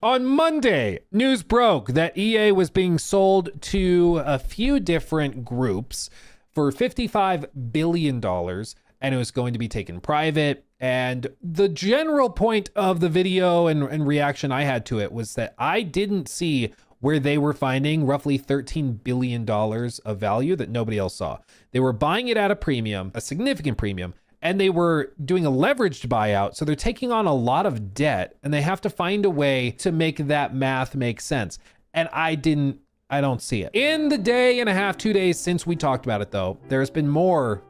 On Monday, news broke that EA was being sold to a few different groups for $55 billion, and it was going to be taken private. And the general point of the video and reaction I had to it was that I didn't see where they were finding roughly $13 billion of value that nobody else saw. They were buying it at a premium, a significant premium, and they were doing a leveraged buyout. So they're taking on a lot of debt and they have to find a way to make that math make sense. And I don't see it. In the day and a half, 2 days since we talked about it though, there's been more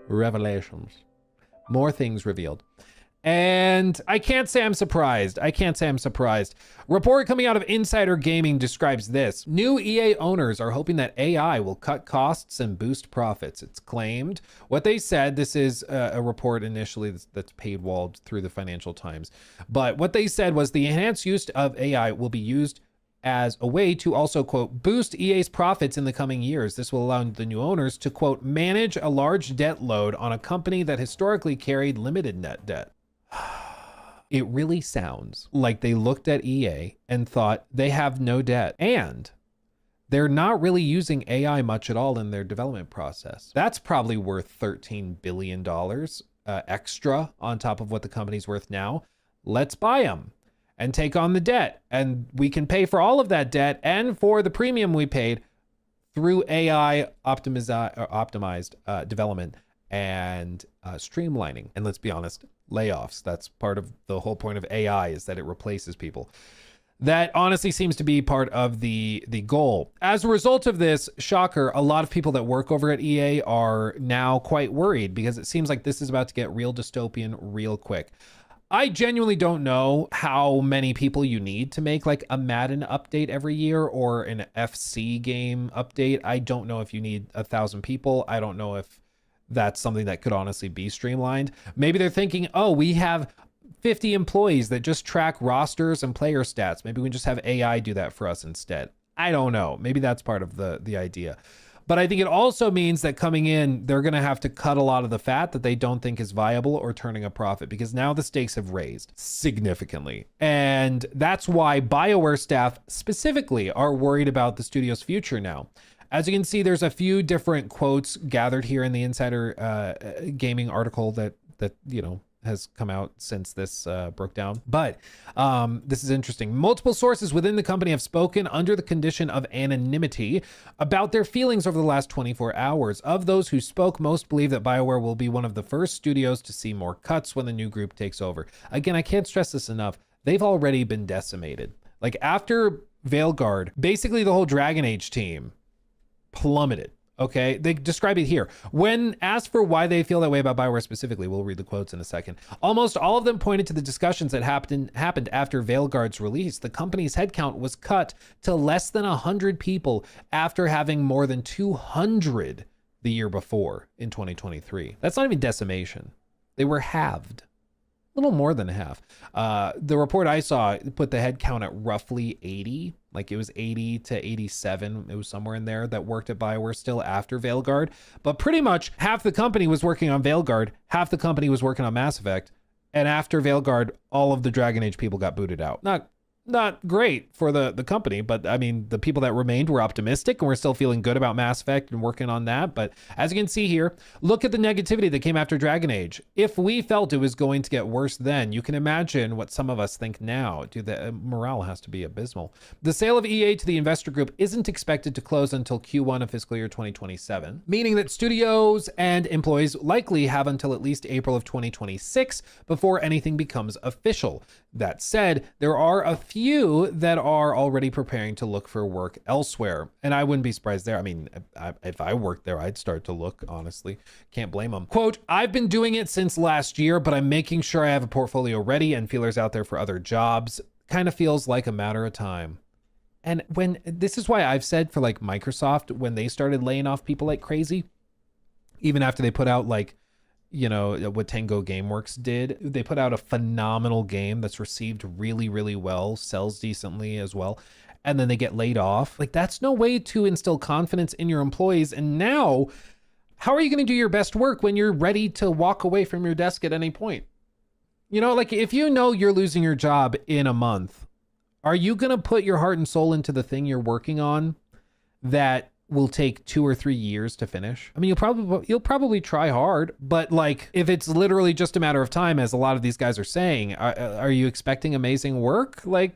revelations, more things revealed. And I can't say I'm surprised. Report coming out of Insider Gaming describes this. New EA owners are hoping that AI will cut costs and boost profits, it's claimed. What they said, this is a report initially that's paywalled through the Financial Times. But what they said was the enhanced use of AI will be used as a way to also, quote, boost EA's profits in the coming years. This will allow the new owners to, quote, manage a large debt load on a company that historically carried limited net debt. It really sounds like they looked at EA and thought they have no debt and they're not really using AI much at all in their development process. That's probably worth $13 billion extra on top of what the company's worth now. Let's buy them and take on the debt, and we can pay for all of that debt and for the premium we paid through AI optimized development and streamlining. And let's be honest, layoffs. That's part of the whole point of AI, is that it replaces people. That honestly seems to be part of the goal. As a result of this, shocker, a lot of people that work over at EA are now quite worried because it seems like this is about to get real dystopian real quick. I genuinely don't know how many people you need to make like a Madden update every year or an FC game update. I don't know if you need 1,000 people. I don't know if that's something that could honestly be streamlined. Maybe they're thinking, oh, we have 50 employees that just track rosters and player stats. Maybe we can just have AI do that for us instead. I don't know. Maybe that's part of the idea. But I think it also means that coming in, they're going to have to cut a lot of the fat that they don't think is viable or turning a profit, because now the stakes have raised significantly. And that's why Bioware staff specifically are worried about the studio's future now. As you can see, there's a few different quotes gathered here in the Insider Gaming article that you know has come out since this broke down. But this is interesting. Multiple sources within the company have spoken under the condition of anonymity about their feelings over the last 24 hours. Of those who spoke, most believe that Bioware will be one of the first studios to see more cuts when the new group takes over. Again, I can't stress this enough. They've already been decimated. Like after Veilguard, basically the whole Dragon Age team plummeted. Okay, they describe it here. When asked for why they feel that way about Bioware specifically, we'll read the quotes in a second. Almost all of them pointed to the discussions that happened after Veilguard's release. The company's headcount was cut to less than 100 people after having more than 200 the year before in 2023. That's not even decimation. They were halved. A little more than half. The report I saw put the head count at roughly 80. Like it was 80 to 87. It was somewhere in there that worked at Bioware still after Veilguard. But pretty much half the company was working on Veilguard, half the company was working on Mass Effect. And after Veilguard, all of the Dragon Age people got booted out. Not great for the company, but I mean, the people that remained were optimistic and we're still feeling good about Mass Effect and working on that. But as you can see here, look at the negativity that came after Dragon Age. If we felt it was going to get worse then, you can imagine what some of us think now. Dude, the morale has to be abysmal. The sale of EA to the investor group isn't expected to close until Q1 of fiscal year 2027, meaning that studios and employees likely have until at least April of 2026 before anything becomes official. That said, there are a few that are already preparing to look for work elsewhere. And I wouldn't be surprised there. I mean, if I worked there, I'd start to look, honestly. Can't blame them. Quote, I've been doing it since last year, but I'm making sure I have a portfolio ready and feelers out there for other jobs. Kind of feels like a matter of time. And this is why I've said for like Microsoft, when they started laying off people like crazy, even after they put out like, you know, what Tango Gameworks did, they put out a phenomenal game that's received really, really well, sells decently as well, and then they get laid off. Like, that's no way to instill confidence in your employees. And now, how are you going to do your best work when you're ready to walk away from your desk at any point? You know, like if you know you're losing your job in a month, Are you going to put your heart and soul into the thing you're working on that will take 2 or 3 years to finish? I mean, you'll probably try hard, but like if it's literally just a matter of time, as a lot of these guys are saying, are you expecting amazing work? Like,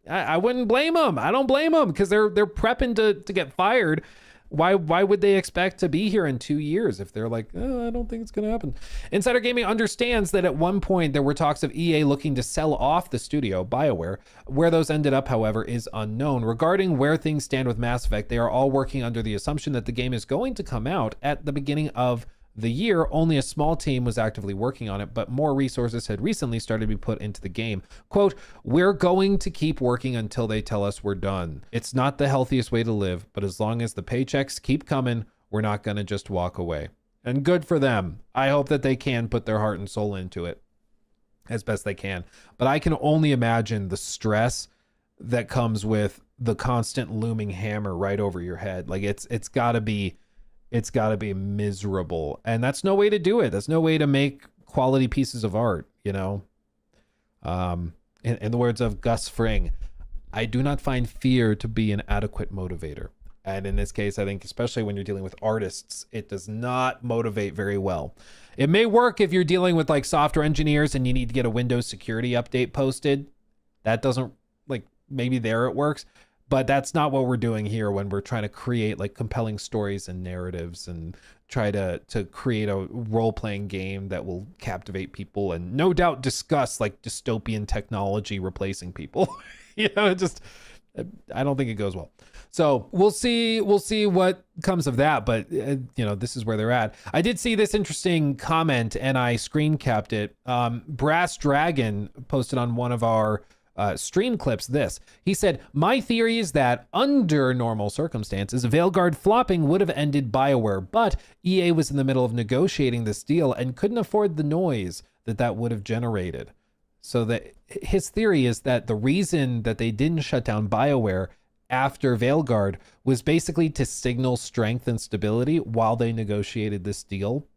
I wouldn't blame them. I don't blame them because they're prepping to get fired. Why would they expect to be here in 2 years if they're like, oh, I don't think it's going to happen? Insider Gaming understands that at one point there were talks of EA looking to sell off the studio, Bioware. Where those ended up, however, is unknown. Regarding where things stand with Mass Effect, they are all working under the assumption that the game is going to come out at the beginning of the year. Only a small team was actively working on it, but more resources had recently started to be put into the game. Quote, we're going to keep working until they tell us we're done. It's not the healthiest way to live, but as long as the paychecks keep coming, we're not going to just walk away. And good for them. I hope that they can put their heart and soul into it as best they can. But I can only imagine the stress that comes with the constant looming hammer right over your head. Like it's got to be miserable, and that's no way to do it. That's no way to make quality pieces of art, you know. In the words of Gus Fring, I do not find fear to be an adequate motivator. And in this case, I think especially when you're dealing with artists, it does not motivate very well. It may work if you're dealing with like software engineers and you need to get a Windows security update posted. That doesn't, like, maybe there it works. But that's not what we're doing here when we're trying to create like compelling stories and narratives and try to create a role-playing game that will captivate people and no doubt discuss like dystopian technology replacing people. You know, I don't think it goes well. So we'll see what comes of that. But you know, this is where they're at. I did see this interesting comment and I screen capped it. Brass Dragon posted on one of our stream clips this. He said, my theory is that under normal circumstances, Veilguard flopping would have ended Bioware, but EA was in the middle of negotiating this deal and couldn't afford the noise that would have generated. So that his theory is that the reason that they didn't shut down Bioware after Veilguard was basically to signal strength and stability while they negotiated this deal,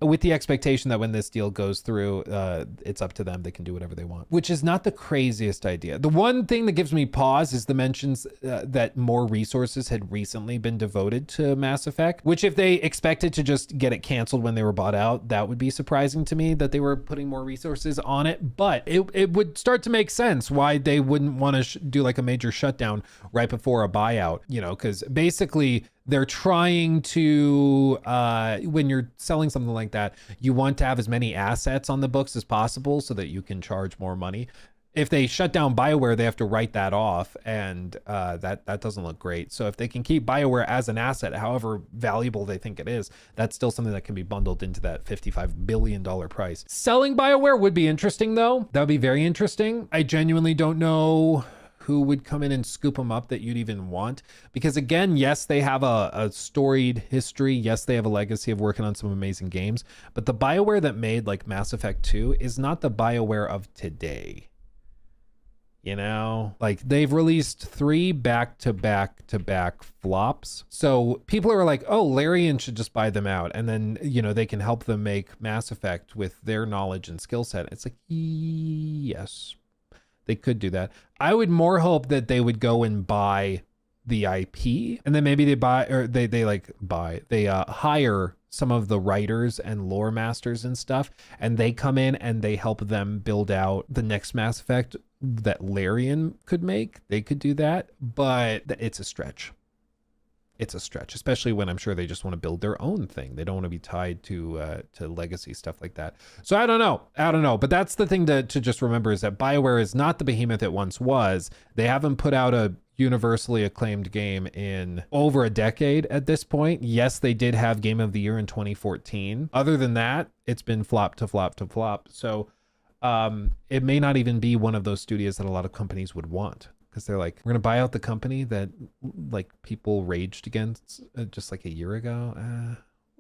with the expectation that when this deal goes through, it's up to them. They can do whatever they want, which is not the craziest idea. The one thing that gives me pause is the mentions that more resources had recently been devoted to Mass Effect, which if they expected to just get it canceled when they were bought out, that would be surprising to me that they were putting more resources on it. But it would start to make sense why they wouldn't want to do like a major shutdown right before a buyout, you know, because basically they're trying to, when you're selling something like that, you want to have as many assets on the books as possible so that you can charge more money. If they shut down Bioware, they have to write that off, and that doesn't look great. So if they can keep Bioware as an asset, however valuable they think it is, that's still something that can be bundled into that $55 billion price. Selling Bioware would be interesting, though. That would be very interesting. I genuinely don't know who would come in and scoop them up that you'd even want. Because again, yes, they have a storied history. Yes, they have a legacy of working on some amazing games. But the Bioware that made like Mass Effect 2 is not the Bioware of today. You know, like they've released 3 back-to-back flops. So people are like, oh, Larian should just buy them out. And then, you know, they can help them make Mass Effect with their knowledge and skill set. It's like, yes, they could do that. I would more hope that they would go and buy the IP, and then maybe they hire some of the writers and lore masters and stuff, and they come in and they help them build out the next Mass Effect that Larian could make. They could do that, but it's a stretch. It's a stretch, especially when I'm sure they just want to build their own thing. They don't want to be tied to legacy stuff like that. So I don't know. But that's the thing to just remember, is that BioWare is not the behemoth it once was. They haven't put out a universally acclaimed game in over a decade at this point. Yes, they did have Game of the Year in 2014. Other than that, it's been flop to flop to flop. So it may not even be one of those studios that a lot of companies would want. Because they're like, we're going to buy out the company that like people raged against just like a year ago.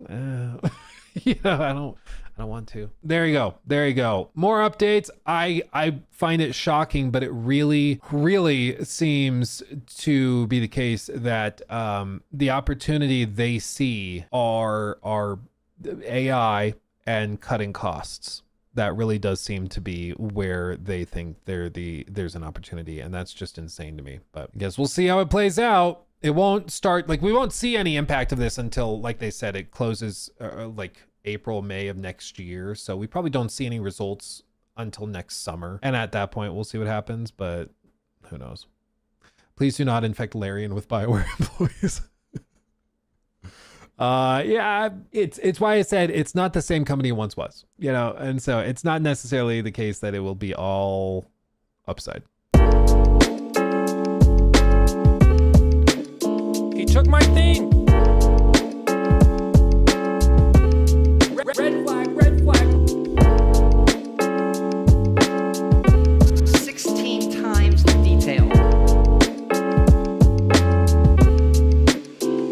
Yeah, I don't want to. There you go. More updates. I find it shocking, but it really seems to be the case that the opportunity they see are AI and cutting costs. That really does seem to be where they think there's an opportunity, and that's just insane to me. But I guess we'll see how it plays out. It won't start, like, we won't see any impact of this until, like they said, it closes like April, May of next year. So we probably don't see any results until next summer. And at that point, we'll see what happens, but who knows? Please do not infect Larian with Bioware employees. Yeah, it's why I said it's not the same company it once was, you know, and so it's not necessarily the case that it will be all upside. He took my thing.